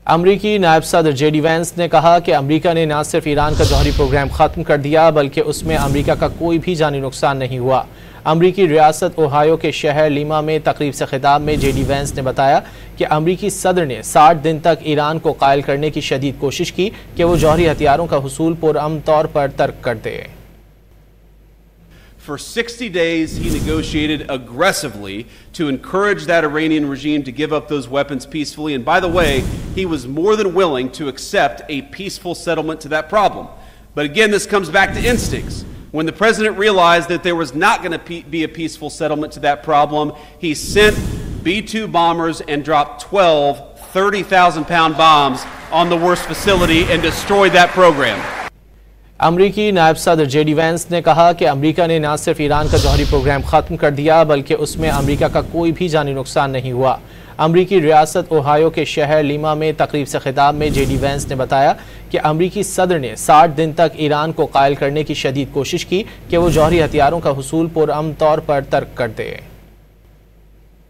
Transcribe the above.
अमरीकी नायब सदर जेडी वैंस ने कहा कि अमरीका ने न सिर्फ ईरान का जौहरी प्रोग्राम ख़त्म कर दिया बल्कि उसमें अमरीका का कोई भी जानी नुकसान नहीं हुआ। अमरीकी रियासत ओहायो के शहर लीमा में तकरीब से खिताब में जेडी वैंस ने बताया कि अमरीकी सदर ने 60 दिन तक ईरान को कायल करने की शदीद कोशिश की कि वो जौहरी हथियारों का हुसूल पुरअमन तौर पर तर्क कर दे। For 60 days, he negotiated aggressively to encourage that Iranian regime to give up those weapons peacefully. And by the way, he was more than willing to accept a peaceful settlement to that problem. But again, this comes back to instincts. When the president realized that there was not going to be a peaceful settlement to that problem, he sent B-2 bombers and dropped 12 30,000-pound bombs on the worst facility and destroyed that program. अमरीकी नायब सदर JD Vance ने कहा कि अमरीका ने न सिर्फ Iran का जौहरी प्रोग्राम ख़त्म कर दिया बल्कि उसमें अमरीका का कोई भी जानी नुकसान नहीं हुआ। अमरीकी रियासत ओहायो के शहर लीमा में तकरीब से खिताब में जेडी वैंस ने बताया कि अमरीकी सदर ने 60 दिन तक ईरान को कायल करने की शदीद कोशिश की कि वो जौहरी हथियारों का हुसूल पुरअमन तौर पर तर्क कर दे।